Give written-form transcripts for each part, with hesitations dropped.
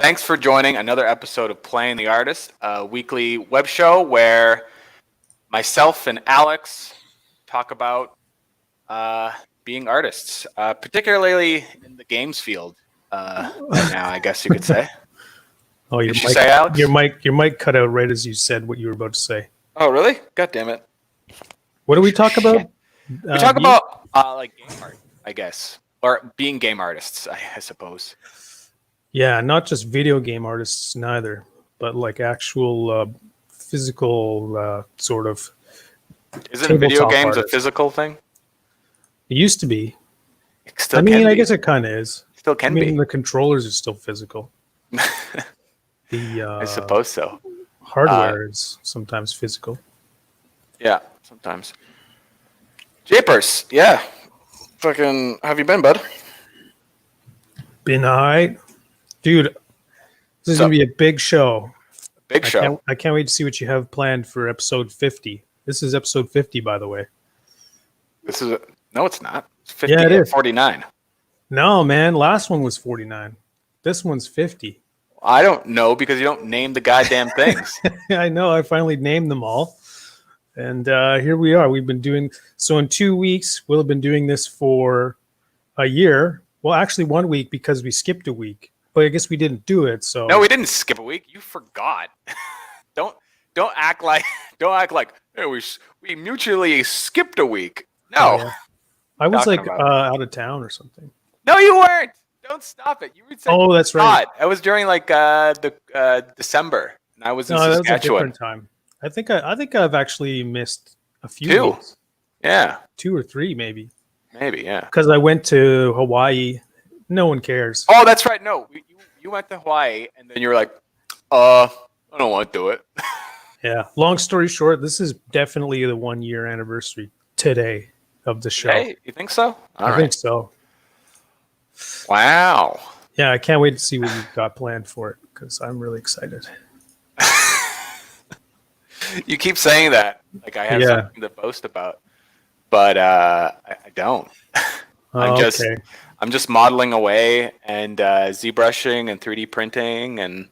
Thanks for joining another episode of Playing the Artist, a weekly web show where myself and Alex talk about being artists, particularly in the games field right now, I guess you could say. Oh, Did you say, Alex? Your mic cut out right as you said what you were about to say. Oh, really? God damn it. What do we talk about? We talk about like game art, I guess, or being game artists, I suppose. Yeah, not just video game artists neither, but like actual physical sort of. Isn't video games a physical thing? It used to be. It still can I be. guess it kind of is. Still can be. The controllers are still physical. I suppose so. Hardware is sometimes physical. Yeah, sometimes. Japers, yeah. Fucking, how have you been, bud? Been all right. Dude, this is going to be a big show. Big show. I can't wait to see what you have planned for episode 50. This is episode 50, by the way. No, it's not. It's 50 yeah, it is. 49. No, man. Last one was 49. This one's 50. I don't know because you don't name the goddamn things. I know. I finally named them all. And here we are. We've been doing... So in 2 weeks, we'll have been doing this for a year. Well, actually 1 week because we skipped a week. But I guess we didn't do it. So no, we didn't skip a week. You forgot. Don't act like hey, we mutually skipped a week. No, yeah. I was like out of town or something. No, you weren't. Don't stop it. You would say. Oh, that's right. I was during like the December, and I was in Saskatchewan. That was a different time. I think I've actually missed a few weeks. Yeah, 2 or 3 maybe. Maybe, yeah. Because I went to Hawaii. No one cares. Oh, that's right. No, you went to Hawaii, and then you were like, I don't want to do it. Yeah. Long story short, this is definitely the 1 year anniversary today of the show. Hey, you think so? I think so. Wow. Yeah, I can't wait to see what you've got planned for it because I'm really excited. You keep saying that, like I have something to boast about, but I don't. I'm just modeling away and ZBrushing and 3D printing, and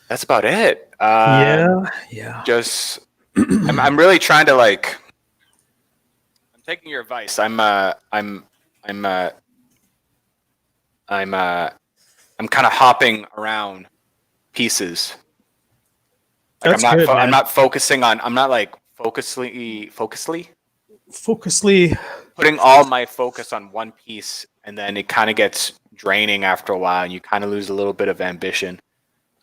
that's about it. Yeah. Just, I'm really trying to like. I'm taking your advice. I'm kind of hopping around pieces. Like I'm not focusing on. I'm not like focusly putting all my focus on one piece, and then it kind of gets draining after a while, and you kind of lose a little bit of ambition.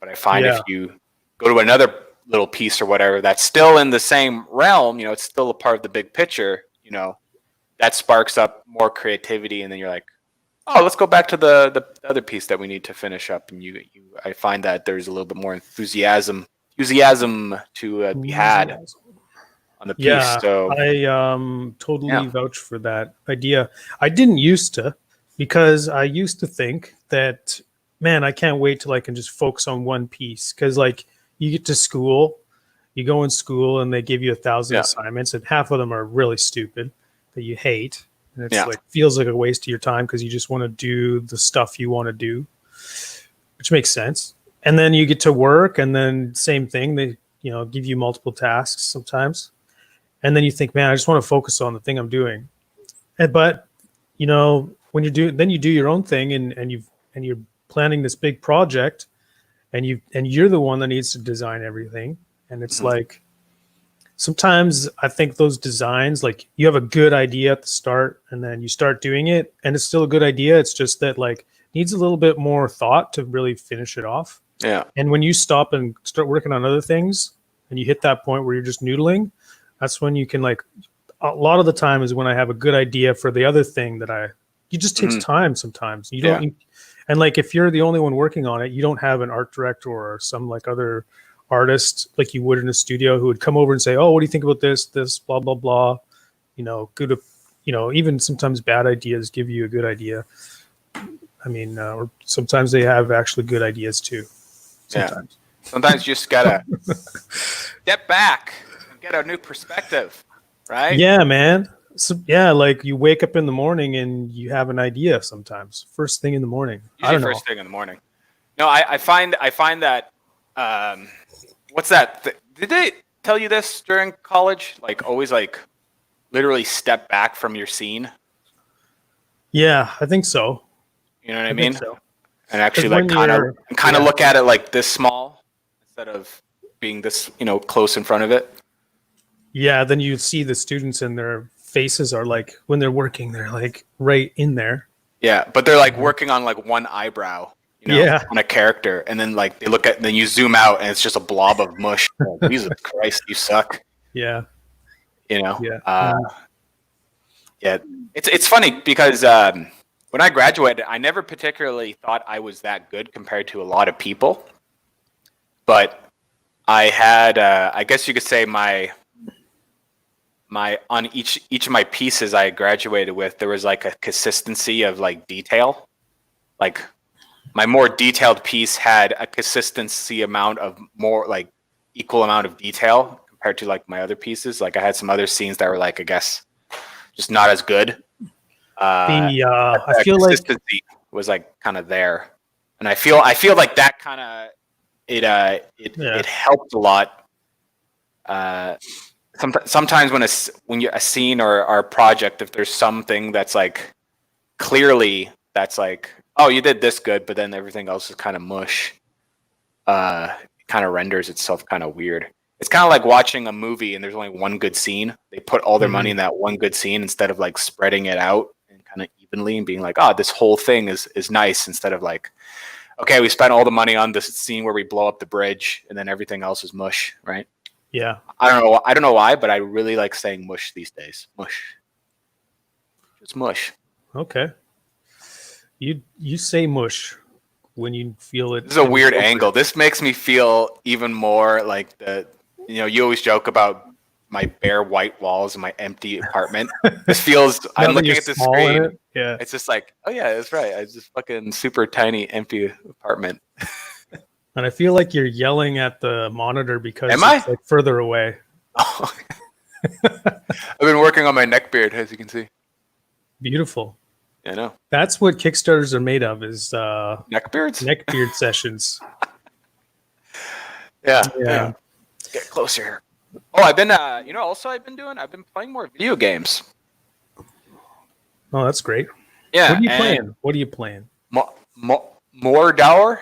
But I find if you go to another little piece or whatever that's still in the same realm, it's still a part of the big picture, that sparks up more creativity, and then you're like, oh, let's go back to the other piece that we need to finish up, and I find that there's a little bit more enthusiasm to be had on the piece. Yeah, so I totally vouch for that idea. I didn't used to, because I used to think that, man, I can't wait till I can just focus on one piece. Because like you get to school, you go in school and they give you 1,000 assignments, and half of them are really stupid that you hate. And it's like feels like a waste of your time because you just want to do the stuff you want to do, which makes sense. And then you get to work, and then same thing. They give you multiple tasks sometimes. And then you think, man, I just want to focus on the thing I'm doing. But when you do your own thing, and you're planning this big project, and you're the one that needs to design everything. And it's like sometimes I think those designs, like you have a good idea at the start, and then you start doing it, and it's still a good idea. It's just that like needs a little bit more thought to really finish it off. Yeah. And when you stop and start working on other things, and you hit that point where you're just noodling, that's when you can like. A lot of the time is when I have a good idea for the other thing it just takes time sometimes. You don't, and like if you're the only one working on it, you don't have an art director or some like other artist like you would in a studio who would come over and say, "Oh, what do you think about this, blah blah blah." Good. Even sometimes bad ideas give you a good idea. I mean, or sometimes they have actually good ideas too. Sometimes. Yeah. Sometimes you just gotta step back and get a new perspective, right? Yeah, man. So like you wake up in the morning and you have an idea sometimes. First thing in the morning. Usually first thing in the morning. No, I find that what's that? Did they tell you this during college? Like always, like literally step back from your scene. Yeah, I think so. You know what I I think mean? so. And actually, 'Cause like when you're kind of look at it like this small instead of being this, close in front of it. yeah, then you see the students and their faces are like when they're working, they're like right in there. Yeah, but they're like working on like one eyebrow, Yeah. on a character, and then like then you zoom out and it's just a blob of mush. Oh, Jesus Christ, you suck. Yeah. You know. Yeah. Yeah, it's funny because when I graduated, I never particularly thought I was that good compared to a lot of people, but I had, I guess you could say my on each of my pieces I graduated with, there was like a consistency of like detail. Like my more detailed piece had a consistency amount of more like equal amount of detail compared to like my other pieces. Like I had some other scenes that were like, I guess, just not as good. I feel like consistency was like kind of there, and I feel like that kind of it helped a lot. Sometimes when a scene or a project, if there's something that's like clearly that's like, oh, you did this good, but then everything else is kind of mush. It kind of renders itself kind of weird. It's kind of like watching a movie and there's only one good scene. They put all their money in that one good scene instead of like spreading it out and kind of evenly and being like, oh, this whole thing is nice, instead of like, okay, we spent all the money on this scene where we blow up the bridge and then everything else is mush, right? Yeah. I don't know why, but I really like saying mush these days. Mush. Just mush. Okay. You say mush when you feel it. This is a weird angle. This makes me feel even more like you always joke about my bare white walls in my empty apartment. This feels, I'm looking at the screen. Yeah. It's just like, oh yeah, that's right. It's just fucking super tiny empty apartment. And I feel like you're yelling at the monitor because it's like further away. Oh. I've been working on my neck beard, as you can see. Beautiful. I know. That's what Kickstarters are made of, is neck beards? Neck beard sessions. Yeah. Get closer here. Oh, I've been also I've been playing more video games. Oh, that's great. Yeah. What are you playing? Mordor?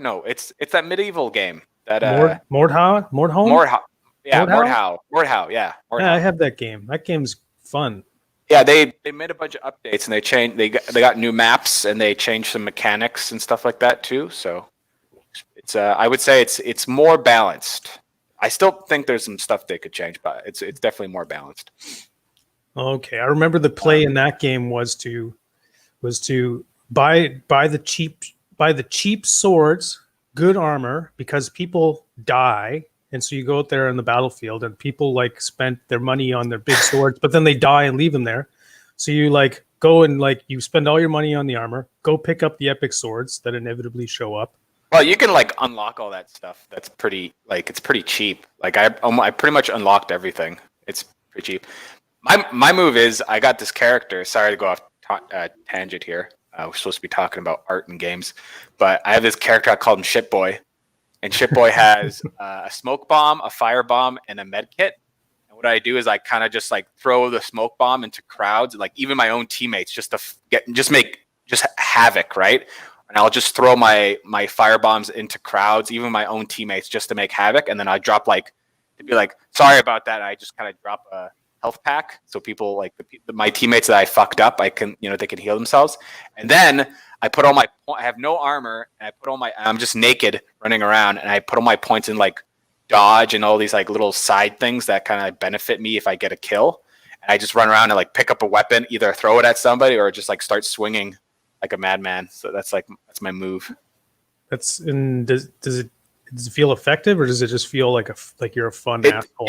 No, it's that medieval game. That Mordhau? Yeah, Mordhau. Yeah. Yeah, I have that game. That game's fun. Yeah, they made a bunch of updates and they got new maps and they changed some mechanics and stuff like that too. So it's I would say it's more balanced. I still think there's some stuff they could change, but it's definitely more balanced. Okay, I remember the play in that game was to buy the cheap swords, good armor, because people die. And so you go out there on the battlefield and people like spent their money on their big swords, but then they die and leave them there. So you like go and like you spend all your money on the armor, go pick up the epic swords that inevitably show up. Well, you can like unlock all that stuff. That's it's pretty cheap. Like I pretty much unlocked everything. It's pretty cheap. My move is I got this character. Sorry to go off tangent here. We're supposed to be talking about art and games, but I have this character. I called him Shitboy. And Shitboy has a smoke bomb, a fire bomb, and a med kit. And what I do is I kind of just like throw the smoke bomb into crowds, like even my own teammates, just to make havoc, right? And I'll just throw my fire bombs into crowds, even my own teammates, just to make havoc. And then I drop to be like, sorry about that. I just kind of drop a health pack, so people like my teammates that I fucked up, they can heal themselves. And then I put all I have no armor, and I'm just naked running around, and I put all my points in like dodge and all these like little side things that kind of benefit me if I get a kill. And I just run around and like pick up a weapon, either throw it at somebody or just like start swinging like a madman. So that's my move. Does it feel effective, or does it just feel like you're a fun asshole?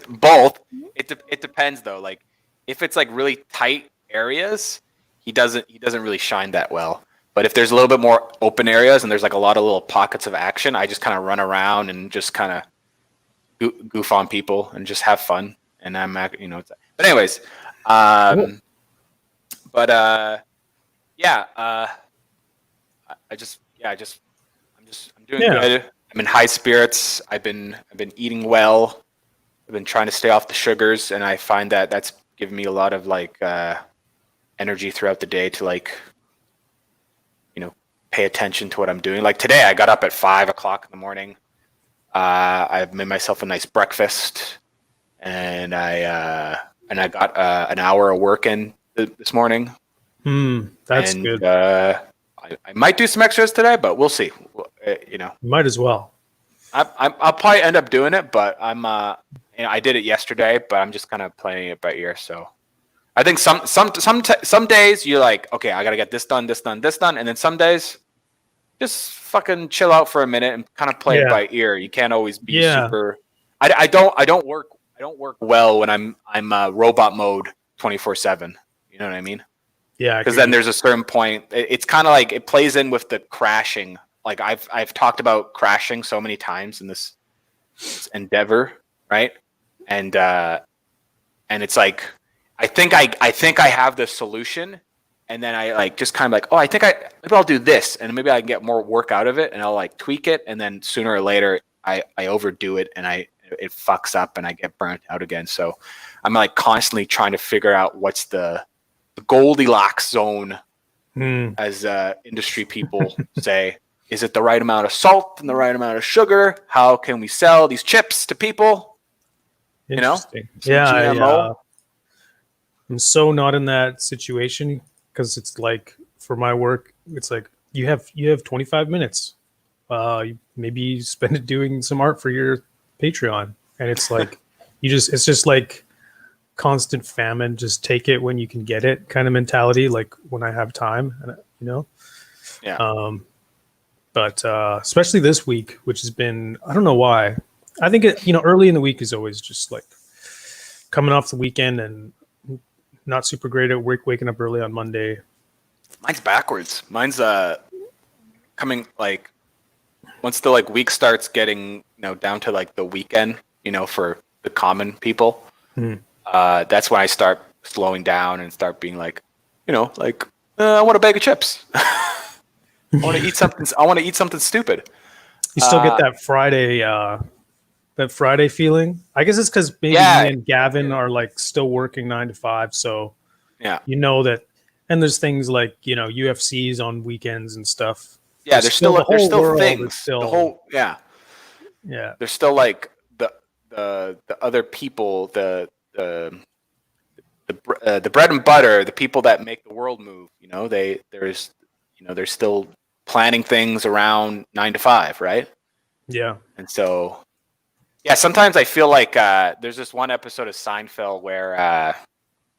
Both. It depends though. Like if it's like really tight areas, he doesn't really shine that well. But if there's a little bit more open areas and there's like a lot of little pockets of action, I just kind of run around and just kind of goof on people and just have fun. And I'm but anyways, cool. But Yeah. I'm doing good. I'm in high spirits. I've been eating well. I've been trying to stay off the sugars, and I find that that's given me a lot of like energy throughout the day to like, pay attention to what I'm doing. Like today, I got up at 5 o'clock in the morning. I made myself a nice breakfast, and I got an hour of work in this morning. That's good. I might do some extras today, but we'll see. Might as well. I'll probably end up doing it, but I did it yesterday, but I'm just kind of playing it by ear. So I think some days you're like, okay, I gotta get this done, and then some days just fucking chill out for a minute and kind of play it by ear. You can't always be super. I don't work well when I'm robot mode 24/7. You know what I mean? Yeah, because then there's a certain point. It's kind of like it plays in with the crashing. Like I've talked about crashing so many times in this endeavor, right? And it's like I think I have the solution, and then I like just kind of like, oh, I think maybe I'll do this, and maybe I can get more work out of it, and I'll like tweak it, and then sooner or later I overdo it, and it fucks up, and I get burnt out again. So I'm like constantly trying to figure out what's the Goldilocks zone, as industry people say. Is it the right amount of salt and the right amount of sugar? How can we sell these chips to people? Interesting. GMO. I'm so not in that situation because it's like for my work, it's like you have 25 minutes. Maybe you spend it doing some art for your Patreon, and it's like it's just like constant famine. Just take it when you can get it kind of mentality. Like when I have time, Yeah. But especially this week, which has been, I don't know why. I think early in the week is always just like coming off the weekend and not super great at work, waking up early on Monday. Mine's backwards. Mine's coming like once the like week starts getting down to like the weekend, for the common people. That's when I start slowing down and start being like, I want a bag of chips. I want to eat something. I want to eat something stupid. You still get that Friday feeling. I guess it's because maybe me and Gavin are like still working 9 to 5. So that, and there's things like UFCs on weekends and stuff. Yeah, there's still things. There's still like the other people, the bread and butter, the people that make the world move. They're still planning things around 9 to 5, right? Yeah. And so, sometimes I feel like there's this one episode of Seinfeld where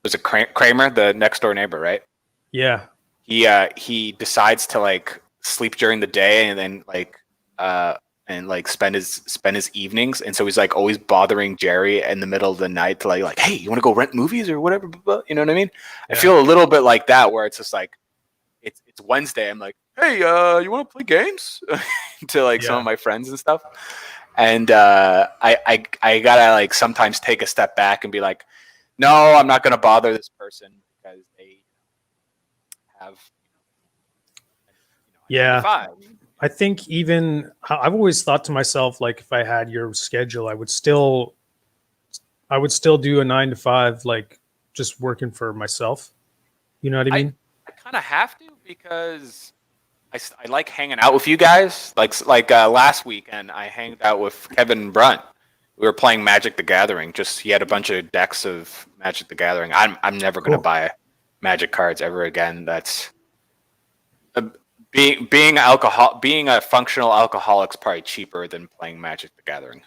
was it Kramer, the next door neighbor, right? Yeah. He decides to like sleep during the day and then spend his evenings, and so he's like always bothering Jerry in the middle of the night to like hey, you want to go rent movies or whatever? You know what I mean? Yeah. I feel a little bit like that, where it's just like it's Wednesday. I'm like, hey, you want to play games to like some of my friends and stuff, and I gotta like sometimes take a step back and be like, no, I'm not gonna bother this person because they have I think even I've always thought to myself, like if I had your schedule, I would still do a 9 to 5, like just working for myself. You know what I mean? I kind of have to because I like hanging out with you guys. Like last weekend, I hanged out with Kevin Brunt. We were playing Magic the Gathering. He had a bunch of decks of Magic the Gathering. I'm never going to buy Magic cards ever again. That's being a functional alcoholic's probably cheaper than playing Magic the Gathering.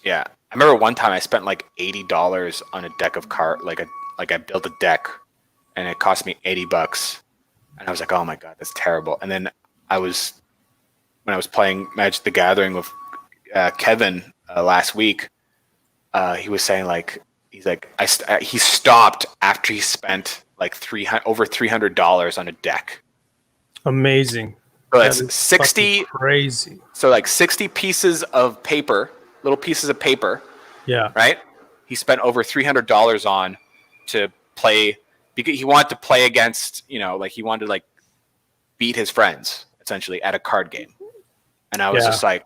Yeah. I remember one time I spent like $80 on a deck of cards. Like I built a deck, and it cost me $80, and I was like, oh my god, that's terrible. And then when I was playing Magic the Gathering with Kevin last week, he was saying like he stopped after he spent like over $300 on a deck. Amazing. So that's 60 crazy. So like 60 pieces of paper, little pieces of paper. Yeah. Right. He spent over $300 on to play because he wanted to play against, like he wanted to like beat his friends essentially at a card game. And I was just like,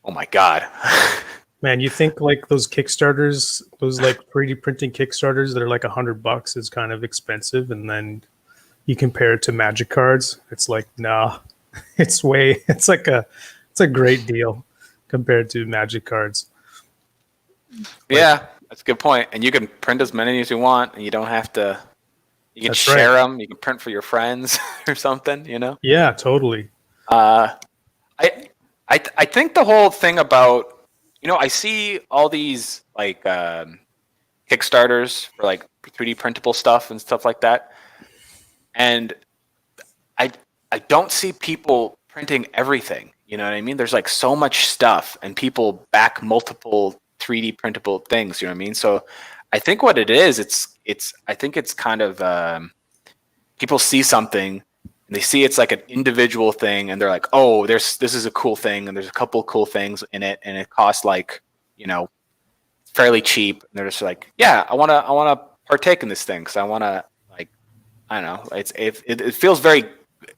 oh my God. Man, you think like those Kickstarters, those like 3D printing Kickstarters that are like $100 is kind of expensive, and then you compare it to Magic cards, it's like, nah, it's a great deal compared to Magic cards. Yeah, that's a good point. And you can print as many as you want, and you don't have to. You can share them. You can print for your friends or something. Yeah, totally. I think the whole thing about I see all these like Kickstarters for like 3D printable stuff and stuff like that, and I don't see people printing everything. You know what I mean? There's like so much stuff, and people back multiple 3D printable things. You know what I mean? So I think what it is, I think it's kind of people see something and they see it's like an individual thing, and they're like, oh, this is a cool thing, and there's a couple of cool things in it, and it costs like fairly cheap, and they're just like, yeah, I wanna partake in this thing because I wanna, like, I don't know, it feels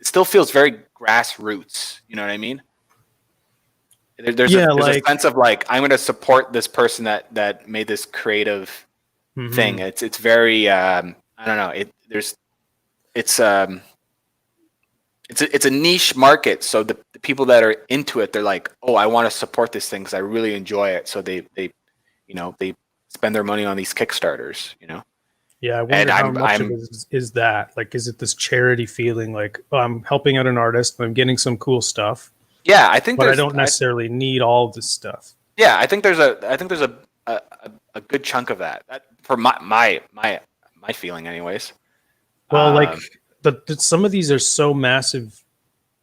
it still feels very grassroots. You know what I mean? There's a sense of like, I'm going to support this person that made this creative thing. It's very I don't know. It's a niche market. So the people that are into it, they're like, oh, I want to support this thing because I really enjoy it. So they spend their money on these Kickstarters. Yeah, I wonder how much of it is that. Like, is it this charity feeling like, oh, I'm helping out an artist, I'm getting some cool stuff. Yeah, I think, but I don't necessarily need all this stuff. Yeah, I think there's a good chunk of that. For my feeling, anyways. Well, like some of these are so massive,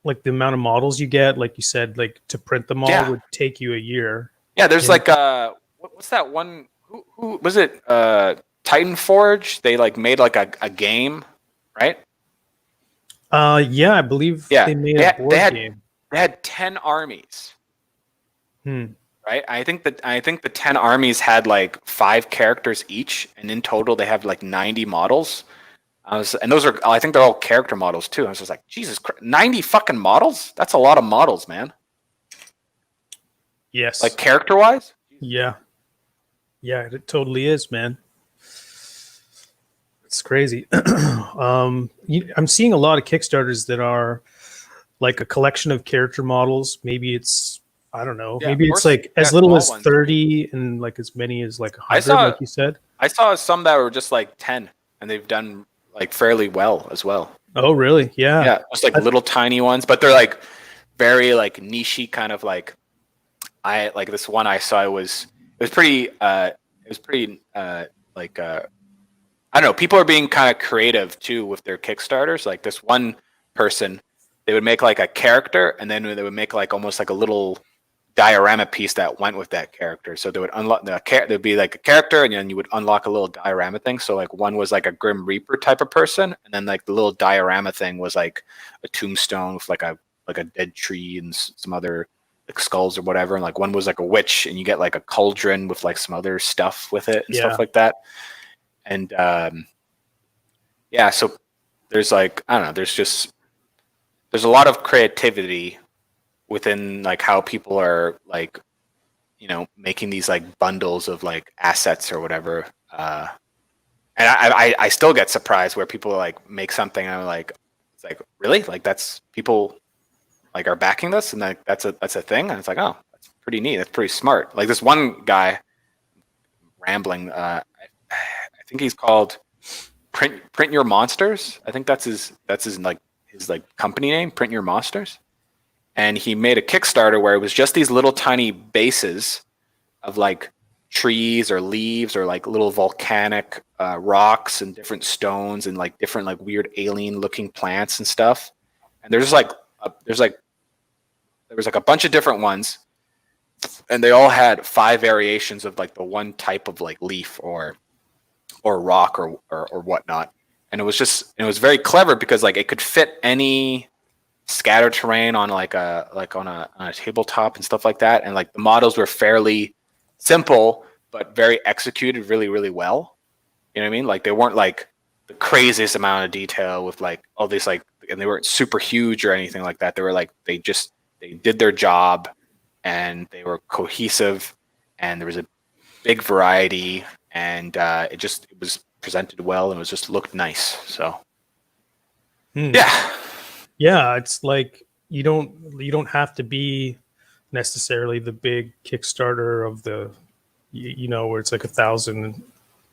like the amount of models you get, like you said, like to print them all would take you a year. Yeah, there's like what's that one? Who was it? Titan Forge. They like made like a game, right? Yeah, I believe they made a board game. They had 10 armies. Right? I think the 10 armies had like 5 characters each, and in total they have like 90 models. I think they're all character models too. I was just like, Jesus Christ, 90 fucking models? That's a lot of models, man. Yes. Like character wise? Yeah. Yeah, it totally is, man. It's crazy. I'm seeing a lot of Kickstarters that are like a collection of character models. Maybe it's, I don't know. Maybe it's like as little as 30 and like as many as like 100, like you said. I saw some that were just like 10, and they've done like fairly well as well. Oh, really? Yeah. Yeah, just like little tiny ones, but they're like very like niche-y kind of like. I like this one I saw. It was pretty. Like I don't know. People are being kind of creative too with their Kickstarters. Like this one person, they would make like a character, and then they would make like almost like a little diorama piece that went with that character. So they would unlock there'd be like a character, and then you would unlock a little diorama thing. So like one was like a Grim Reaper type of person, and then like the little diorama thing was like a tombstone with like a dead tree and some other like skulls or whatever. And like one was like a witch, and you get like a cauldron with like some other stuff with it and stuff like that. And so there's like, I don't know, there's a lot of creativity within like how people are like, making these like bundles of like assets or whatever. And I still get surprised where people like make something and I'm like, it's like, really? Like that's people like are backing this, and like that's a thing. And it's like, oh, that's pretty neat. That's pretty smart. Like this one guy rambling, I think he's called Print Your Monsters. I think that's his company name, Print Your Monsters. And he made a Kickstarter where it was just these little tiny bases of like trees or leaves or like little volcanic rocks and different stones and like different like weird alien looking plants and stuff. And there's like there was like a bunch of different ones, and they all had 5 variations of like the one type of like leaf or rock or whatnot. And it was very clever because like it could fit any scatter terrain on on a tabletop and stuff like that. And like the models were fairly simple but very executed really, really well. You know what I mean? Like they weren't like the craziest amount of detail with like all these like, and they weren't super huge or anything like that. They were like they did their job, and they were cohesive, and there was a big variety, and it was presented well, and it was just looked nice. So yeah, it's like you don't have to be necessarily the big Kickstarter of the where it's like 1,000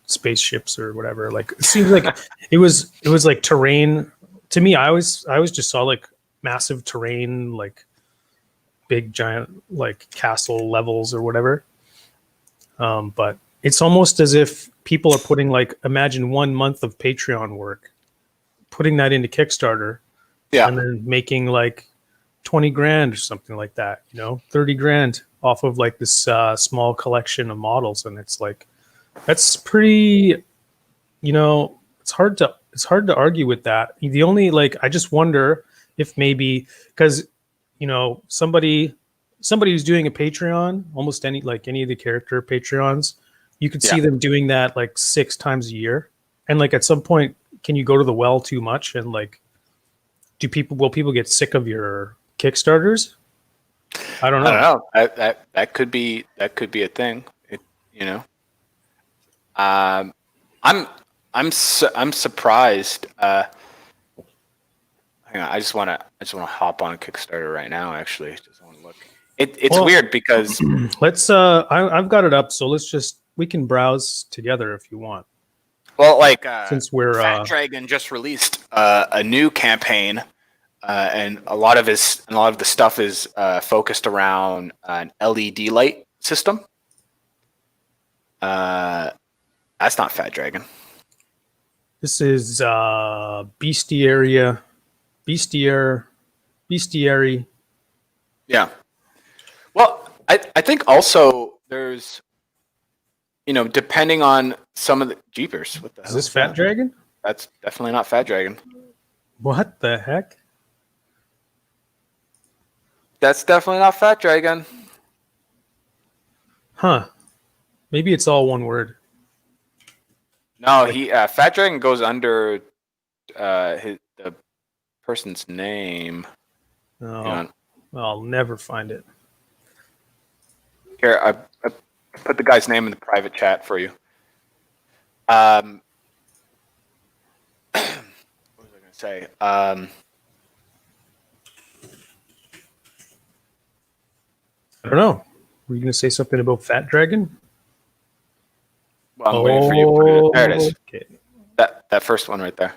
spaceships or whatever. Like it seems like it was like terrain to me. I always just saw like massive terrain, like big giant like castle levels or whatever. But it's almost as if people are putting like, imagine 1 month of Patreon work, putting that into Kickstarter, and then making like 20 grand or something like that, 30 grand off of like this small collection of models. And it's like, that's pretty, it's hard to argue with that. The only, like, I just wonder if maybe, because, somebody who's doing a Patreon, almost any of the character Patreons, you could see them doing that like 6 times a year. And like at some point, can you go to the well too much? And like, will people get sick of your Kickstarters? I don't know. That could be a thing. I'm surprised. Hang on, I just want to hop on a Kickstarter right now. Actually, just want to look. It's weird because let's. I've got it up, so we can browse together if you want. Well, like since we're Fat Dragon just released a new campaign, and a lot of the stuff is focused around an LED light system. That's not Fat Dragon. This is Bestiary. Yeah. Well, I think also there's, depending on some of the Jeepers. What the hell is this Fat Dragon? That's definitely not Fat Dragon. What the heck? That's definitely not Fat Dragon. Huh. Maybe it's all one word. No, Fat Dragon goes under the person's name. Oh, I'll never find it. Here, I put the guy's name in the private chat for you. What was I going to say? I don't know. Were you going to say something about Fat Dragon? Well, I'm waiting for you. There it is. Okay. That first one right there.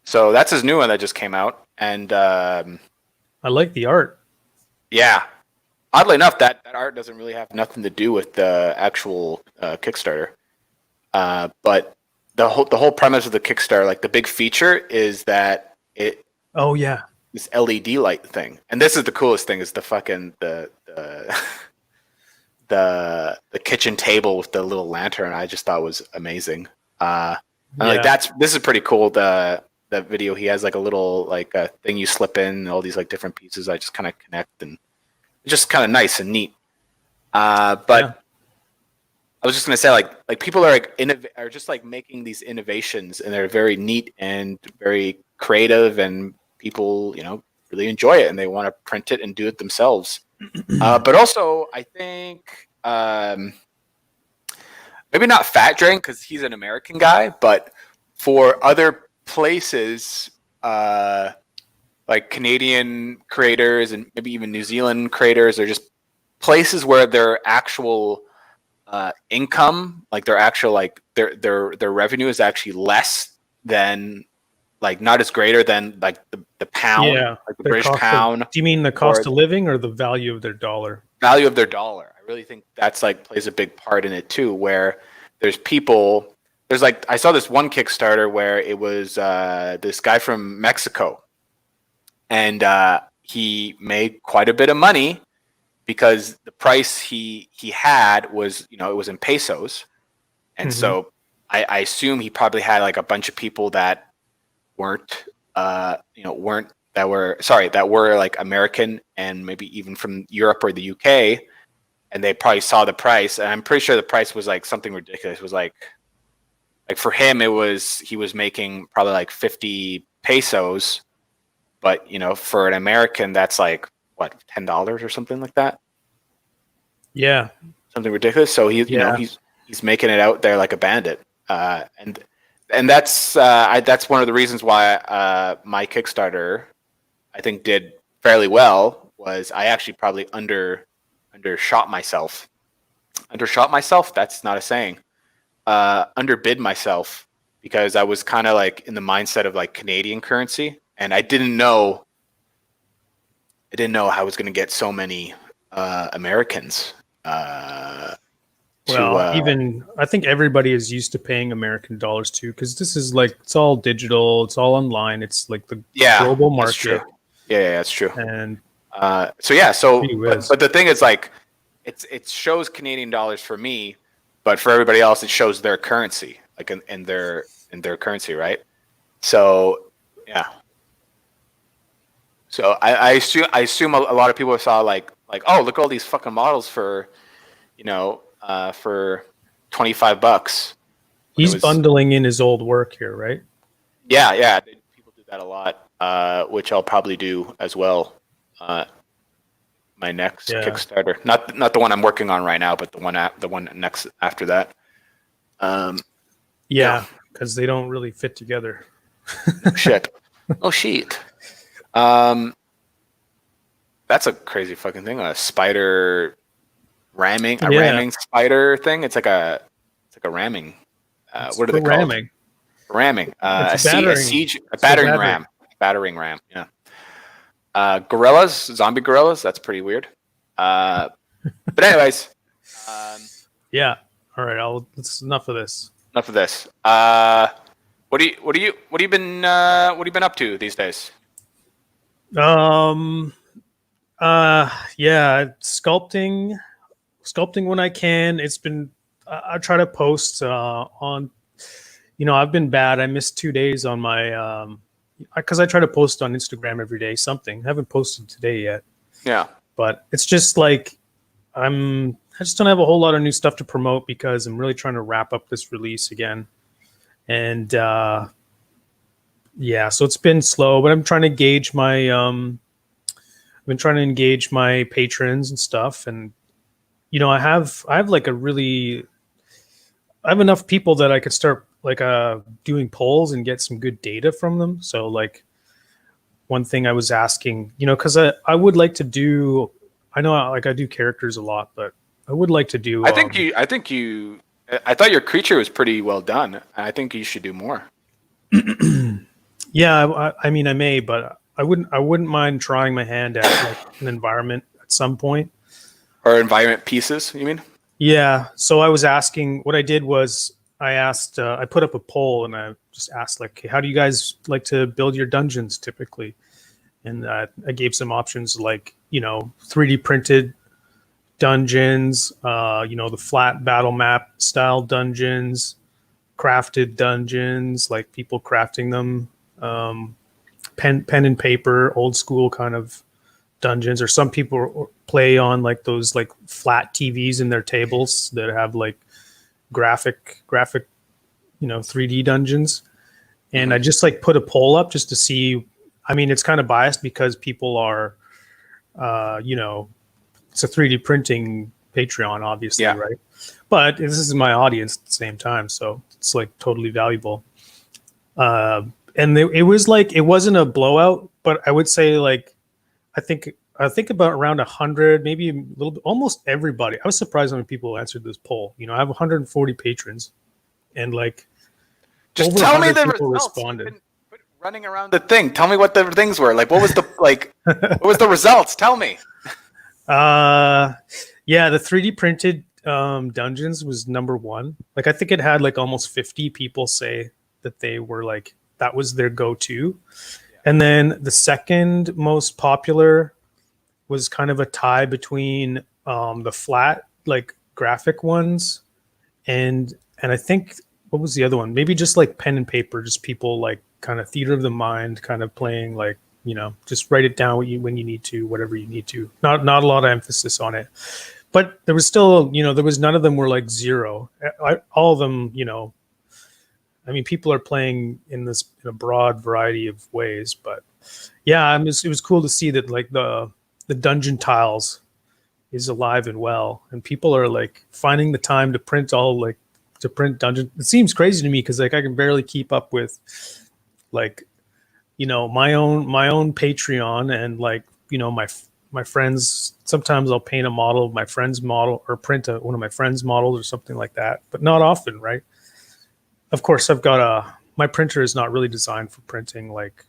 So that's his new one that just came out, and I like the art. Yeah, oddly enough, that art doesn't really have nothing to do with the actual Kickstarter. But the whole premise of the Kickstarter, like the big feature, is that it. Oh yeah. This LED light thing, and this is the coolest thing: is the fucking the kitchen table with the little lantern. I just thought was amazing. Like this is pretty cool. The video, he has like a little like a thing you slip in, all these like different pieces. I just kind of connect, and it's just kind of nice and neat. But I was just gonna say like people are like are just like making these innovations, and they're very neat and very creative, and people really enjoy it, and they want to print it and do it themselves. But also, I think maybe not Fat Dragon because he's an American guy, but for other places, like Canadian creators and maybe even New Zealand creators, or just places where their actual income, like their actual like their revenue is actually less than, like not as greater than like the pound, like the British pound. Do you mean the cost of living or the value of their dollar? Value of their dollar. I really think that's like plays a big part in it too, where there's like, I saw this one Kickstarter where it was this guy from Mexico, and he made quite a bit of money because the price he had was, it was in pesos. And so I assume he probably had like a bunch of people that that were like American and maybe even from Europe or the UK, and they probably saw the price, and I'm pretty sure the price was like something ridiculous. It was like like for him, he was making probably like 50 pesos, but for an American, that's like what, $10 or something like that. Yeah, something ridiculous. So he's making it out there like a bandit, and that's one of the reasons why my Kickstarter, I think, did fairly well. Was I actually probably undershot myself? Undershot myself? That's not a saying. Underbid myself because I was kind of like in the mindset of like Canadian currency, and I didn't know how I was going to get so many Americans. Even I think everybody is used to paying American dollars too, because this is like, it's all digital, it's all online, it's like the global market. That's true. Yeah, that's true. And but the thing is, like, it shows Canadian dollars for me, but for everybody else, it shows their currency, like in their currency, right? So yeah. So I assume a lot of people saw like, oh, look at all these fucking models for, for $25. He's bundling in his old work here, right? Yeah. People do that a lot, which I'll probably do as well. My next Kickstarter, not the one I'm working on right now, but the one next after that. Because they don't really fit together. Shit. Oh shit. That's a crazy fucking thing. A spider ramming spider thing. It's like a ramming. What are they called? Ramming. Ramming. A battering ram. Battering ram. Yeah. Gorillas, zombie gorillas. That's pretty weird. But anyways. Yeah. All right. That's enough of this. What have you been up to these days? Sculpting when I can. It's been, I try to post on, I've been bad. I missed 2 days on my, because I try to post on Instagram every day, something. I haven't posted today yet. Yeah. But it's just like, I just don't have a whole lot of new stuff to promote because I'm really trying to wrap up this release again. And so it's been slow, but I'm trying to gauge my, I've been trying to engage my patrons and stuff. And, I have like I have enough people that I could start like doing polls and get some good data from them. So like one thing I was asking, cause I would like to do, I know like I do characters a lot, but I would like to do, I thought your creature was pretty well done. I think you should do more. Yeah. I mean, I may, but I wouldn't mind trying my hand at like an environment at some point. Or environment pieces, you mean? Yeah. So I was asking, what I did was I put up a poll and I just asked like, hey, how do you guys like to build your dungeons typically? And I gave some options like, 3D printed dungeons, the flat battle map style dungeons, crafted dungeons, like people crafting them, pen and paper, old school kind of dungeons, or some people play on like those like flat TVs in their tables that have like graphic 3D dungeons. And I just like put a poll up just to see. I mean, it's kind of biased because people are it's a 3D printing Patreon, obviously, right? But this is my audience at the same time, so it's like totally valuable. And it was like, it wasn't a blowout, but I would say like, I think about around 100, maybe a little bit, almost everybody. I was surprised how many people answered this poll. I have 140 patrons, and like, just tell me the results. Responded. Running around the thing. Tell me what the things were. Like, what was the what was the results? Tell me. The 3D printed dungeons was number one. Like, I think it had like almost 50 people say that they were like, that was their go-to. And then the second most popular was kind of a tie between the flat, like graphic ones, and I think, what was the other one? Maybe just like pen and paper, just people like kind of theater of the mind, kind of playing like, just write it down when you need to, whatever you need to. Not a lot of emphasis on it. But there was still, there was none of them were like zero. All of them, I mean, people are playing in a broad variety of ways, but yeah, it was cool to see that like the dungeon tiles is alive and well, and people are like finding the time to print dungeon. It seems crazy to me because like I can barely keep up with like my own Patreon and like my friends. Sometimes I'll paint a model of my friend's model or print one of my friend's models or something like that, but not often, right? Of course, my printer is not really designed for printing like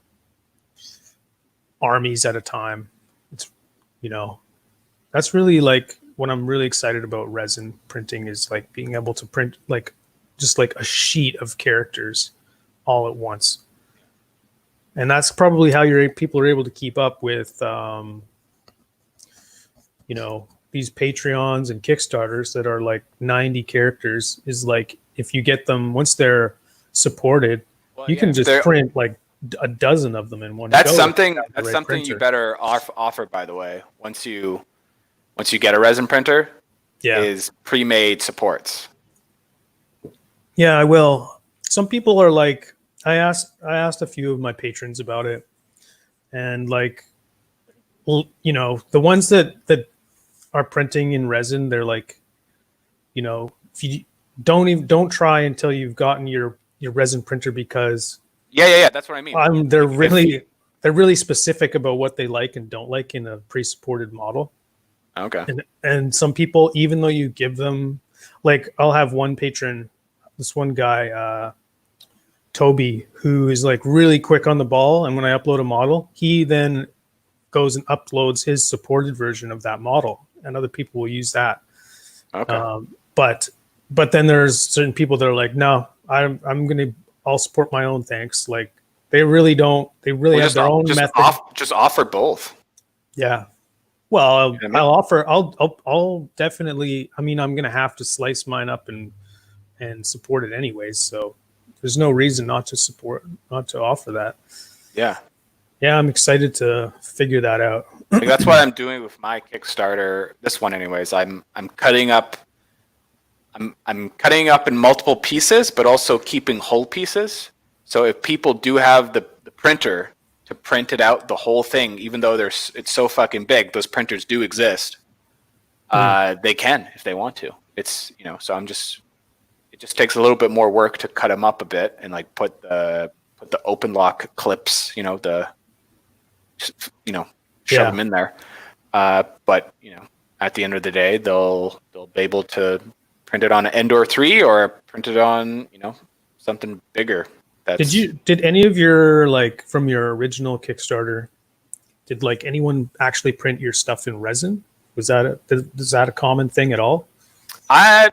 armies at a time. It's that's really like what I'm really excited about resin printing is like being able to print like just like a sheet of characters all at once. And that's probably how people are able to keep up with these Patreons and Kickstarters that are like 90 characters is like if you get them once they're supported, you can just print like a dozen of them in one. That's something you better offer, by the way. Once you get a resin printer, is pre-made supports. Yeah, I will. Some people are like, I asked a few of my patrons about it, and like, well, the ones that are printing in resin, they're like, if you don't try until you've gotten your resin printer because that's what I mean. They're really specific about what they like and don't like in a pre-supported model. Okay. And some people, even though you give them, like, I'll have one patron, this one guy, Toby, who is like really quick on the ball, and when I upload a model, he then goes and uploads his supported version of that model, and other people will use that. Okay. But then there's certain people that are like, no, I'll support my own, thanks. Like they really have their own method. Just offer both. Yeah. Well, I'll definitely. I mean, I'm gonna have to slice mine up and support it anyways. So there's no reason not to offer that. Yeah. Yeah, I'm excited to figure that out. Like that's what I'm doing with my Kickstarter. This one, anyways. I'm cutting up. I'm cutting up in multiple pieces, but also keeping whole pieces. So if people do have the printer to print it out the whole thing, even though it's so fucking big, those printers do exist. They can if they want to. It's so it just takes a little bit more work to cut them up a bit and like put the open lock clips, shove them in there. But at the end of the day, they'll be able to print it on an Endor 3 or print it on something bigger. Did any of your like from your original Kickstarter, did like anyone actually print your stuff in resin? Is that a common thing at all? I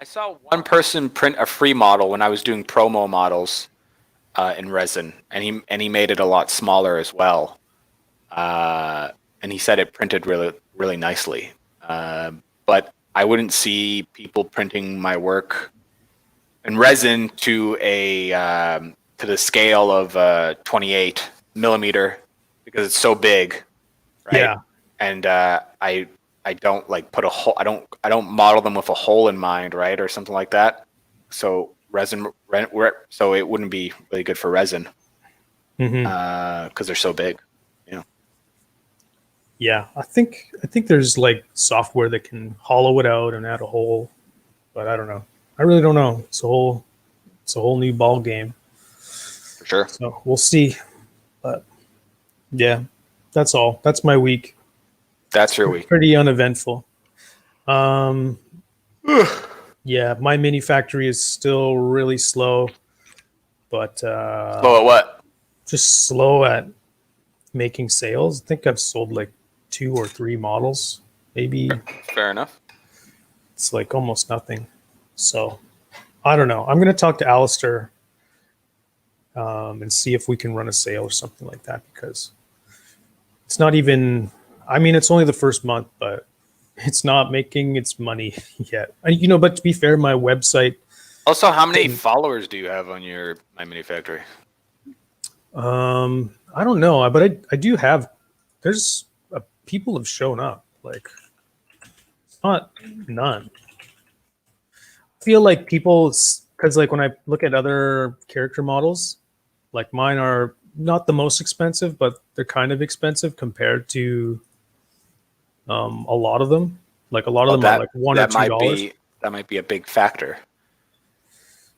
saw one person print a free model when I was doing promo models in resin, and he made it a lot smaller as well. And he said it printed really, really nicely. But I wouldn't see people printing my work in resin to the scale of 28 millimeter because it's so big, right? Yeah. And I don't like put a hole. I don't model them with a hole in mind, right, or something like that. So so it wouldn't be really good for resin because they're so big. Yeah, I think there's like software that can hollow it out and add a hole, but I don't know. I really don't know. It's a whole new ball game. For sure. So we'll see. But yeah, that's all. That's my week. That's your week. Pretty uneventful. Yeah, my mini factory is still really slow, but slow at what? Just slow at making sales. I think I've sold like 2 or 3 models, maybe. Fair enough. It's like almost nothing. So I don't know. I'm going to talk to Alistair and see if we can run a sale or something like that, because it's not even, I mean, it's only the first month, but it's not making its money yet. But to be fair, my website. Also, how many followers do you have on your My Mini Factory? I don't know, but I do have. There's people have shown up. Like, it's not none. I feel like people because like when I look at other character models, like mine are not the most expensive, but they're kind of expensive compared to a lot of them. Like a lot of them are like $1 or $2. That might be a big factor.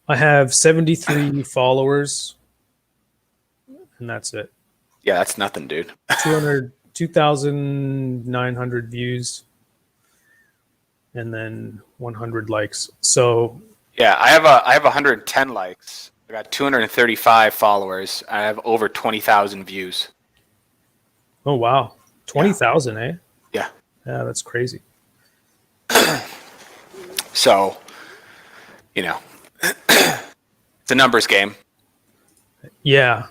I have 73 followers, and that's it. Yeah, that's nothing, dude. 2,900 views, and then 100 likes. So yeah, I have 110 likes. I got 235 followers. I have over 20,000 views. oh wow, 20,000, eh? Yeah. Yeah, that's crazy. So, you know, it's a numbers game. Yeah.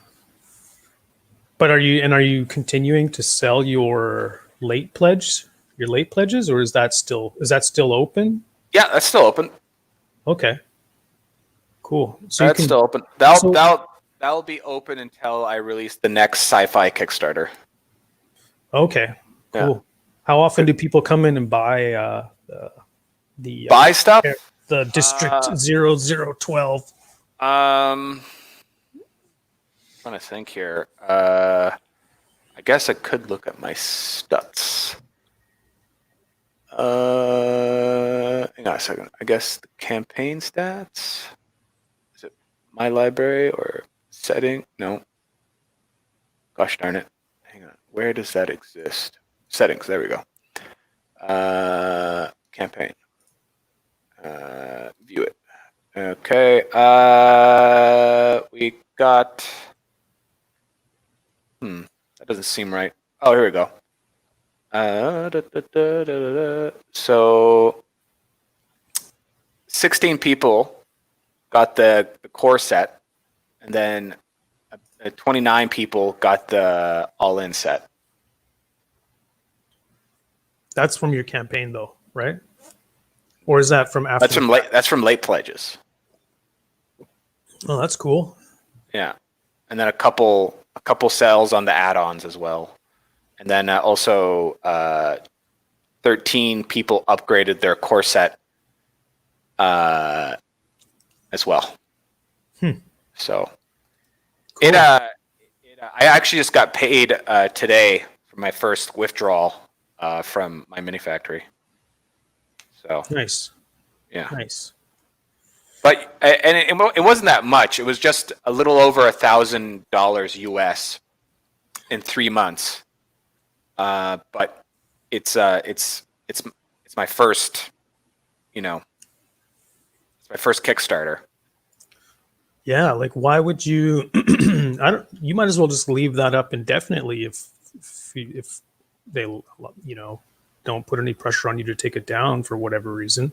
But are you continuing to sell your late pledges, or is that still open? Yeah, that's still open. Okay. Cool. So That's still open. That'll be open until I release the next sci-fi Kickstarter. Okay. Cool. Yeah. How often do people come in and buy the Buy stuff? The District 0012? Trying to think here. I guess I could look at my stats. Hang on a second. I guess the campaign stats. Is it my library or setting? No. Gosh darn it. Hang on. Where does that exist? Settings. There we go. Campaign. View it. Okay. We got. That doesn't seem right. Oh, here we go. So 16 people got the core set, and then 29 people got the all-in set. That's from your campaign, though, right? Or is that from after? That's from late pledges. Oh, that's cool. Yeah, and then a couple sales on the add-ons as well. And then also 13 people upgraded their core set as well. So cool. I actually just got paid today for my first withdrawal from my mini factory. So nice. Yeah. Nice. But it wasn't that much. It was just a little over $1,000 US in 3 months. But it's my first, it's my first Kickstarter. Yeah, like why would you? You might as well just leave that up indefinitely if they don't put any pressure on you to take it down for whatever reason.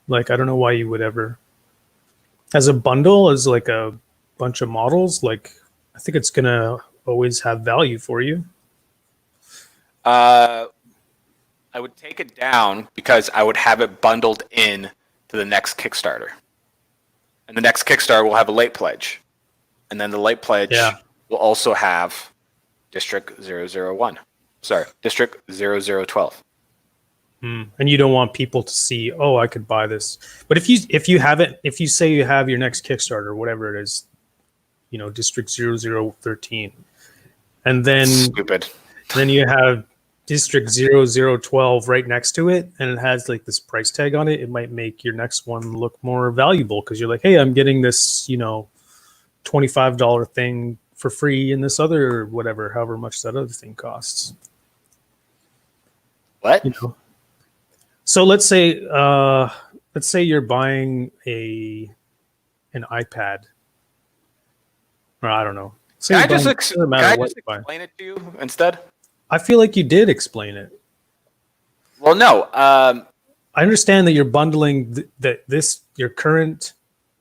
Like I don't know why you would ever, as a bundle, as like a bunch of models. Like I think it's gonna always have value for you. I would take it down because I would have it bundled in to the next Kickstarter. And the next Kickstarter will have a late pledge. And then the late pledge will also have District 001. Sorry, District 0012. And you don't want people to see, oh, I could buy this. But if you say you have your next Kickstarter, whatever it is, District 0013, and then stupid. Then you have District 0012 right next to it, and it has like this price tag on it. It might make your next one look more valuable because you're like, hey, I'm getting this, $25 thing for free in this other whatever, however much that other thing costs. What? So let's say you're buying an iPad, or I don't know. Can I just explain it to you instead? I feel like you did explain it. Well, no. I understand that you're bundling your current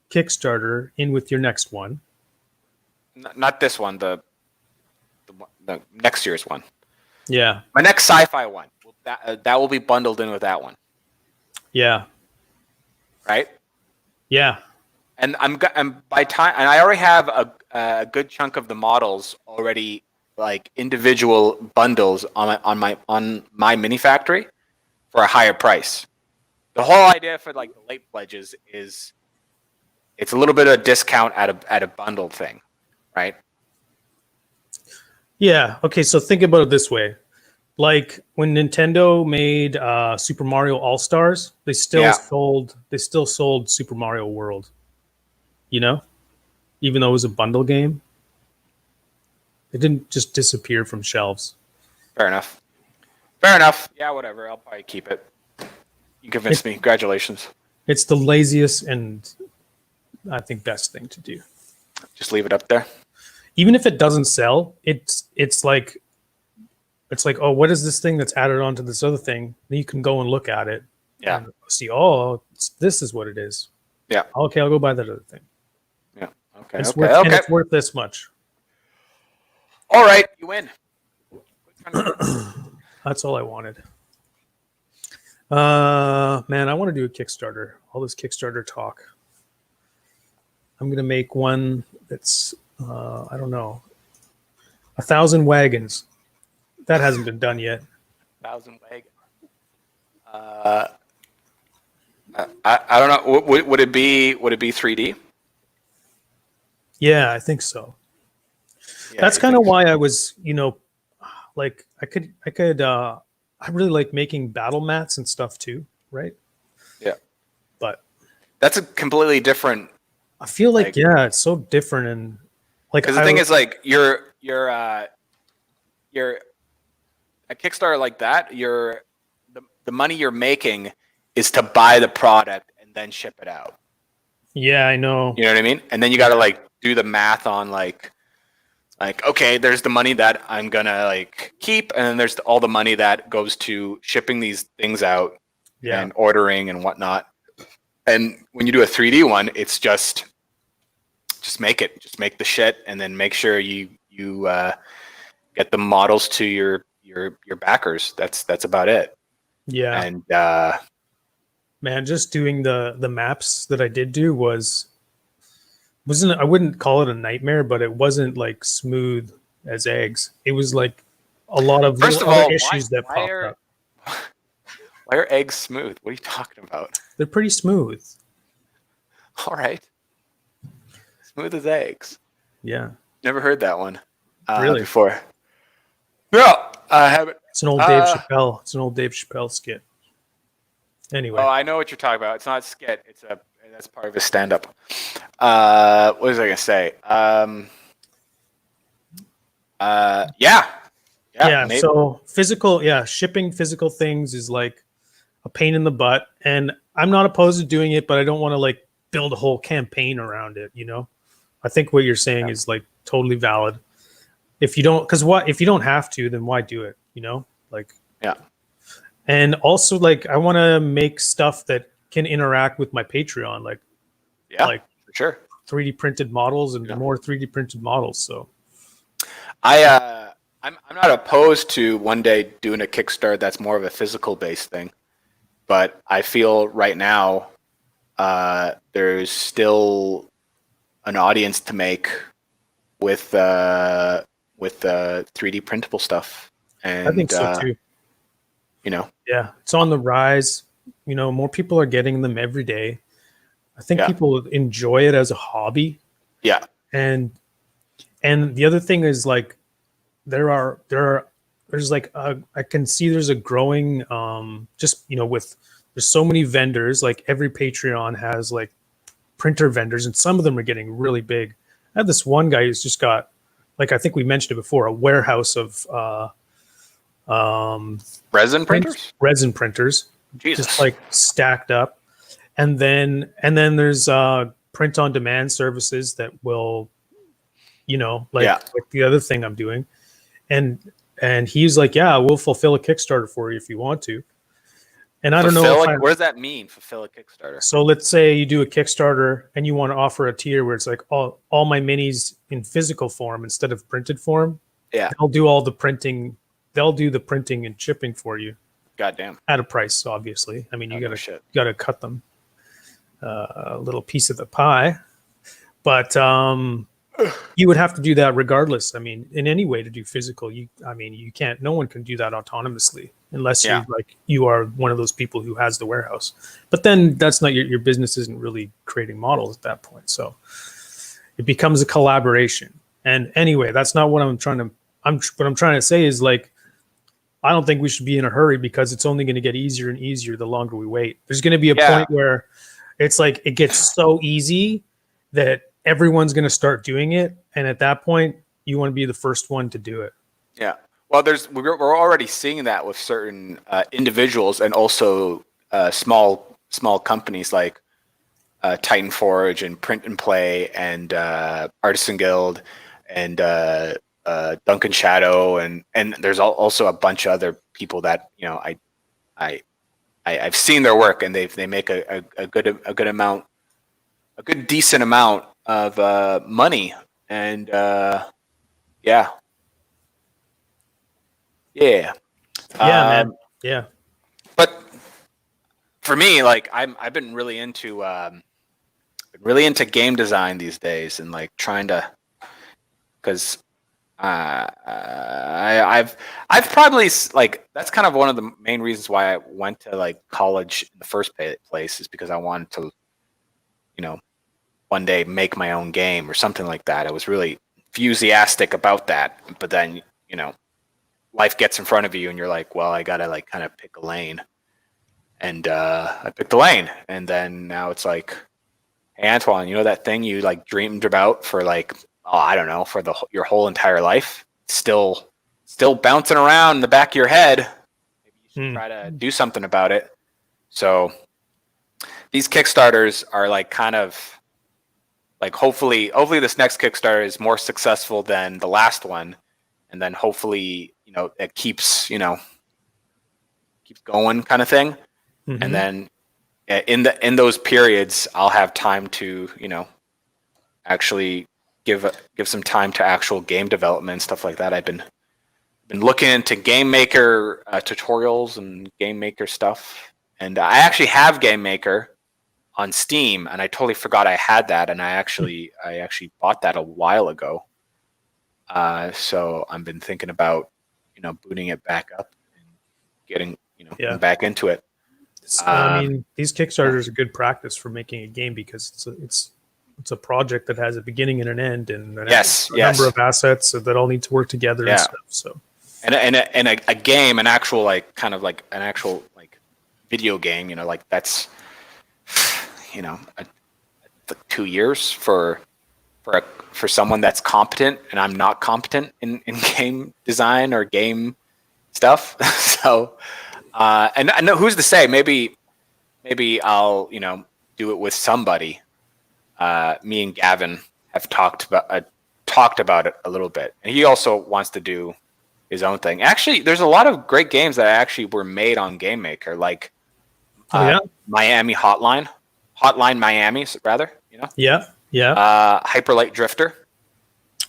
Kickstarter in with your next one. Not this one. The next year's one. Yeah. My next sci-fi one. That will be bundled in with that one. Yeah. Right. Yeah. And and I already have a good chunk of the models already, like individual bundles on my mini factory for a higher price. The whole idea for like the late pledges is it's a little bit of a discount at a bundled thing, right? Yeah. Okay. So think about it this way. Like when Nintendo made Super Mario All Stars, they still sold Super Mario World. You know, even though it was a bundle game, it didn't just disappear from shelves. Fair enough. Fair enough. Yeah, whatever. I'll probably keep it. You convinced me. Congratulations. It's the laziest and I think best thing to do. Just leave it up there. Even if it doesn't sell, it's like, oh, what is this thing that's added onto this other thing? Then you can go and look at it. Yeah. And see, oh, this is what it is. Yeah. Okay, I'll go buy that other thing. Yeah. Okay. It's Okay. and it's worth this much. All right, you win. That's all I wanted. Man, I want to do a Kickstarter. All this Kickstarter talk. I'm gonna make one that's I don't know, 1,000 wagons. That hasn't been done yet. 1,000 wagons. I don't know. Would it be 3D? Yeah, I think so. Yeah, That's kind of why I was, like I really like making battle mats and stuff too, right? Yeah. But that's a completely different. I feel like it's so different, and like because the thing is, like you're a Kickstarter like that. The money you're making is to buy the product and then ship it out. Yeah, I know. You know what I mean? And then you got to like do the math on like okay, there's the money that I'm gonna like keep, and then there's all the money that goes to shipping these things out and ordering and whatnot. And when you do a 3D one, it's just make it, just make the shit, and then make sure you get the models to your backers. That's about it. Yeah. And man, just doing the maps that I did do wasn't I wouldn't call it a nightmare, but it wasn't like smooth as eggs. It was like a lot of other issues that popped up. Why are eggs smooth? What are you talking about? They're pretty smooth. All right. Smooth as eggs. Yeah. Never heard that one really before. No, I haven't. It's an old Dave Chappelle. It's an old Dave Chappelle skit. Anyway. Oh, I know what you're talking about. It's not a skit. That's part of his stand-up. What was I gonna say? Yeah. Maybe. So shipping physical things is like a pain in the butt, and I'm not opposed to doing it, but I don't want to like build a whole campaign around it. I think what you're saying is like totally valid. If you don't, if you don't have to, then why do it? Yeah. And also, like, I want to make stuff that can interact with my Patreon, like for sure, 3D printed models and more 3D printed models. So, I'm not opposed to one day doing a Kickstarter that's more of a physical based thing, but I feel right now there's still an audience to make with 3D printable stuff, and I think so too. Yeah, it's on the rise. More people are getting them every day. I think people enjoy it as a hobby. Yeah. And the other thing is like there's like I can see there's a growing there's so many vendors. Like every Patreon has like printer vendors, and some of them are getting really big. I had this one guy who's just got, like I think we mentioned it before, a warehouse of resin printers. Jesus. Just like stacked up, and then there's print on demand services that will like the other thing I'm doing, and he's like, yeah, we'll fulfill a Kickstarter for you if you want to. And I don't know what does that mean, fulfill a Kickstarter? So let's say you do a Kickstarter and you want to offer a tier where it's like all my minis in physical form instead of printed form. Yeah, they'll do all the printing. They'll do the printing and shipping for you. Goddamn. At a price, obviously. I mean, you gotta cut them a little piece of the pie, but you would have to do that regardless. I mean, in any way to do physical, you can't. No one can do that autonomously. unless you are one of those people who has the warehouse. But then that's not your business isn't really creating models at that point. So it becomes a collaboration. And anyway, that's not what what I'm trying to say is like, I don't think we should be in a hurry because it's only going to get easier and easier the longer we wait. There's going to be a point where it's like it gets so easy that everyone's going to start doing it. And at that point, you want to be the first one to do it. Yeah. Well, we're already seeing that with certain individuals and also small companies like Titan Forge and Print and Play and Artisan Guild and Duncan Shadow and there's also a bunch of other people that I've seen their work and they make a good amount, a good decent amount of money and yeah. Man. Yeah. But for me, like I've been really into game design these days and like trying to, because I've probably like that's kind of one of the main reasons why I went to like college in the first place is because I wanted to, one day make my own game or something like that. I was really enthusiastic about that, but then life gets in front of you and you're like, well, I gotta like kind of pick a lane, and I picked a lane, and then now it's like, hey Antoine, that thing you like dreamed about for like, I don't know, for your whole entire life, still bouncing around in the back of your head. Maybe you should try to do something about it. So these Kickstarters are like kind of like hopefully this next Kickstarter is more successful than the last one, and then hopefully it keeps going kind of thing. And then in those periods I'll have time to actually give some time to actual game development and stuff like that. I've been looking into game maker tutorials and game maker stuff, and I actually have game maker on Steam, and I totally forgot I had that, and I actually bought that a while ago. So I've been thinking about booting it back up and getting back into it. I mean, these Kickstarters are good practice for making a game because it's a project that has a beginning and an end, and a number of assets that all need to work together and stuff. So and a game, an actual like kind of like an actual like video game, like that's 2 years for someone that's competent, and I'm not competent in game design or game stuff. So, and who's to say? Maybe I'll do it with somebody. Me and Gavin have talked about it a little bit, and he also wants to do his own thing. Actually, there's a lot of great games that actually were made on Game Maker, like Miami Hotline Miami, rather. Hyper Light Drifter.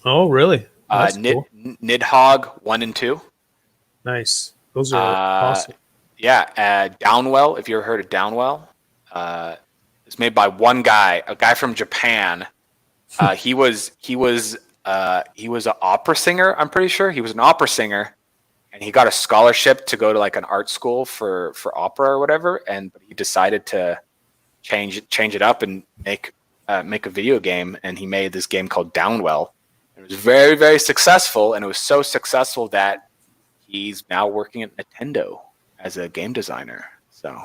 Oh, really? That's cool. Nidhogg 1 and 2. Nice. Those are awesome. Yeah. Downwell, if you ever heard of Downwell. It's made by one guy, a guy from Japan. He was an opera singer, I'm pretty sure. He was an opera singer, and he got a scholarship to go to like an art school for opera or whatever, but he decided to change it up and make a video game, and he made this game called Downwell. It was very, very successful, and it was so successful that he's now working at Nintendo as a game designer. So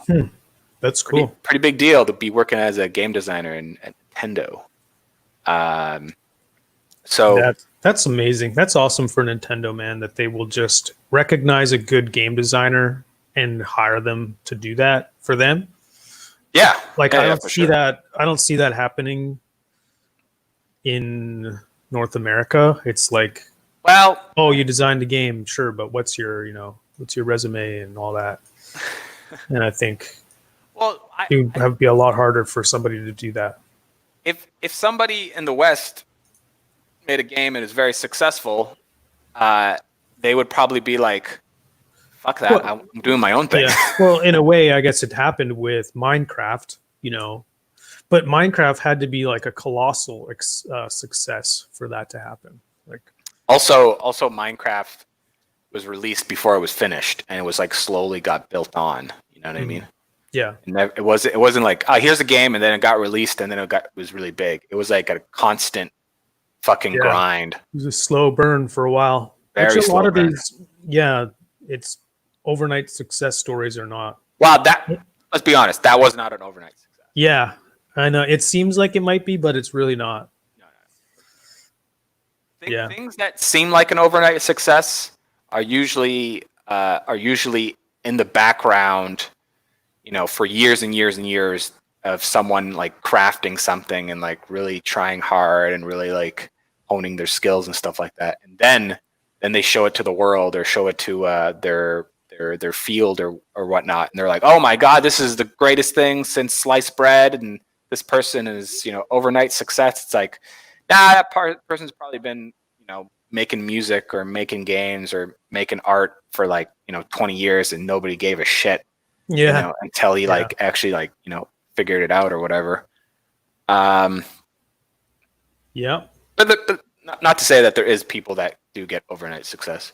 that's cool. Pretty big deal to be working as a game designer at Nintendo. So that's amazing. That's awesome for Nintendo, man, that they will just recognize a good game designer and hire them to do that for them. Yeah. Like I don't see that. I don't see that happening in North America. It's like, well, oh, you designed a game, sure, but what's your resume and all that? And I think it would have to be a lot harder for somebody to do that. If somebody in the West made a game and is very successful, they would probably be like, fuck that, I'm doing my own thing. Yeah. Well, in a way, I guess it happened with Minecraft, but Minecraft had to be like a colossal success for that to happen. Like, also Minecraft was released before it was finished, and it was like slowly got built on. You know what I mean? Yeah. And it wasn't like, oh, here's a game, and then it got released, and then it was really big. It was like a constant fucking grind. It was a slow burn for a while. Very slow burn. These, it's overnight success stories or not. Well, let's be honest, that was not an overnight success. Yeah, I know. It seems like it might be, but it's really not. No. Things that seem like an overnight success are usually in the background, for years and years and years of someone like crafting something and like really trying hard and really like honing their skills and stuff like that. And then they show it to the world or show it to their field or whatnot. And they're like, oh my God, this is the greatest thing since sliced bread. And this person is, overnight success. It's like, nah, that person's probably been, making music or making games or making art for like, 20 years and nobody gave a shit. Yeah. Until he actually figured it out or whatever. Yeah. But not to say that there is people that do get overnight success.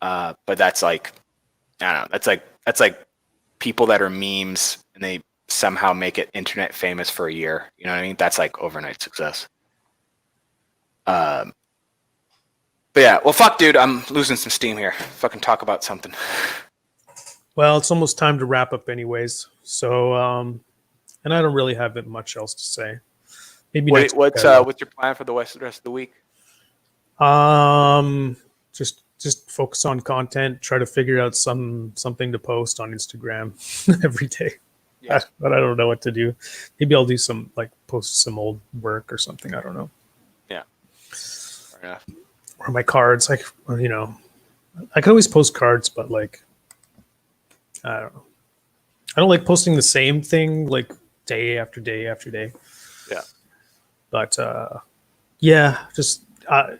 But that's like, I don't know. That's like people that are memes and they somehow make it internet famous for a year. You know what I mean? That's like overnight success. But yeah, well, fuck, dude, I'm losing some steam here. Fucking talk about something. Well, it's almost time to wrap up anyways. So, and I don't really have much else to say. Maybe what's your plan for the rest of the week? Just focus on content, try to figure out something to post on Instagram every day. Yeah. But I don't know what to do. Maybe I'll do post some old work or something. I don't know. Yeah. Fair enough. Or my cards. I can always post cards, but like, I don't know. I don't like posting the same thing like day after day after day. Yeah. But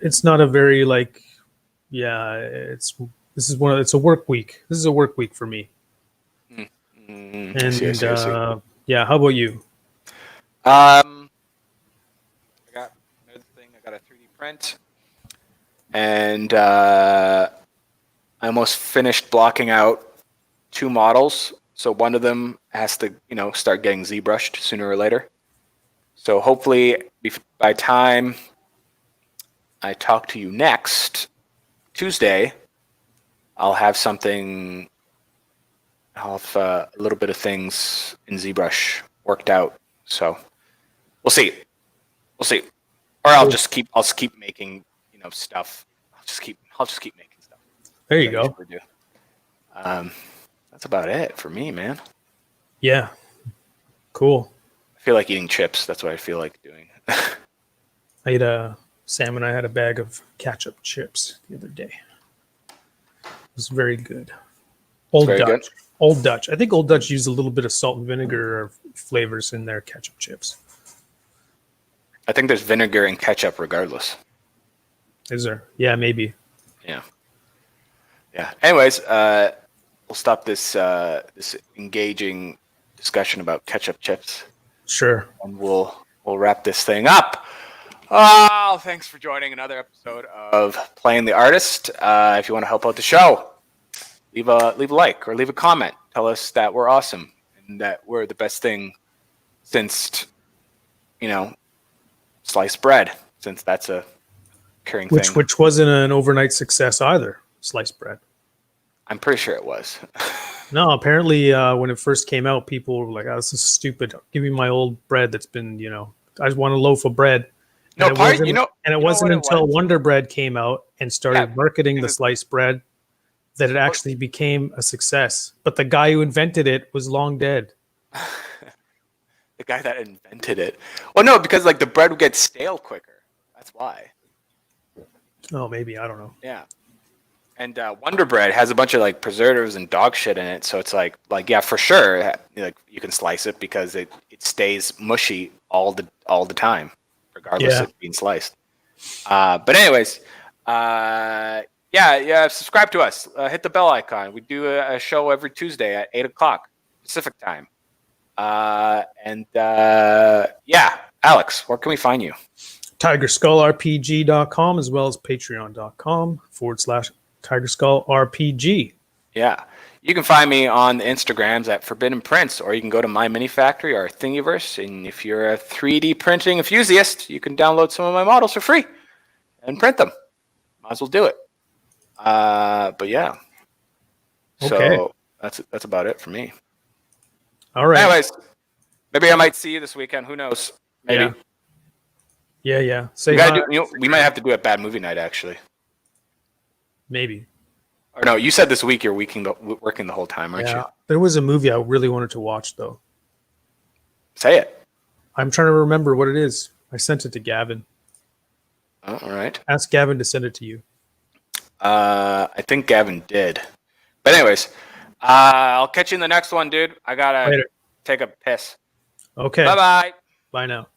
it's not a very like, it's a work week. This is a work week for me. And I see. how about you? I got another thing. I got a 3D print, and I almost finished blocking out 2 models. So one of them has to, start getting ZBrushed sooner or later. So hopefully by time I talk to you next Tuesday, I'll have something. I'll have a little bit of things in ZBrush worked out. So we'll see. Or I'll just keep making, stuff. I'll just keep making stuff. There you go. That's about it for me, man. Yeah. Cool. I feel like eating chips. That's what I feel like doing. Sam and I had a bag of ketchup chips the other day. It was very good. Old Dutch. I think Old Dutch used a little bit of salt and vinegar or flavors in their ketchup chips. I think there's vinegar in ketchup regardless. Is there? Yeah, maybe. Yeah. Anyways, we'll stop this engaging discussion about ketchup chips. Sure. And we'll wrap this thing up. Oh, thanks for joining another episode of Playing the Artist. If you want to help out the show, leave a like or leave a comment. Tell us that we're awesome and that we're the best thing since, sliced bread, since that's a recurring thing. Which wasn't an overnight success either, sliced bread. I'm pretty sure it was. No, apparently when it first came out, people were like, oh, this is stupid. Give me my old bread that's been, I just want a loaf of bread. And it wasn't until Wonder Bread came out and started marketing the sliced bread that it actually became a success. But the guy who invented it was long dead. The guy that invented it. Well, no, because like the bread would get stale quicker. That's why. Oh, maybe. I don't know. Yeah. And Wonder Bread has a bunch of like preservatives and dog shit in it, so it's like yeah, for sure, like you can slice it because it stays mushy all the time, regardless of being sliced. But anyways, subscribe to us. Hit the bell icon. We do a show every Tuesday at 8:00 Pacific time. Alex, where can we find you? TigerSkullRPG.com as well as Patreon.com/ Tiger Skull RPG. Yeah. You can find me on the Instagrams at Forbidden Prints, or you can go to My Mini Factory or Thingiverse. And if you're a 3D printing enthusiast, you can download some of my models for free and print them. Might as well do it. But yeah. Okay. So that's about it for me. All right. Anyways, maybe I might see you this weekend. Who knows? Maybe. Yeah. Say hi. We might have to do a bad movie night, actually. Maybe. Or no, you said this week you're working the whole time, aren't you? There was a movie I really wanted to watch, though. Say it. I'm trying to remember what it is. I sent it to Gavin. Oh, all right. Ask Gavin to send it to you. I think Gavin did. But anyways, I'll catch you in the next one, dude. I gotta take a piss. Okay. Bye-bye. Bye now.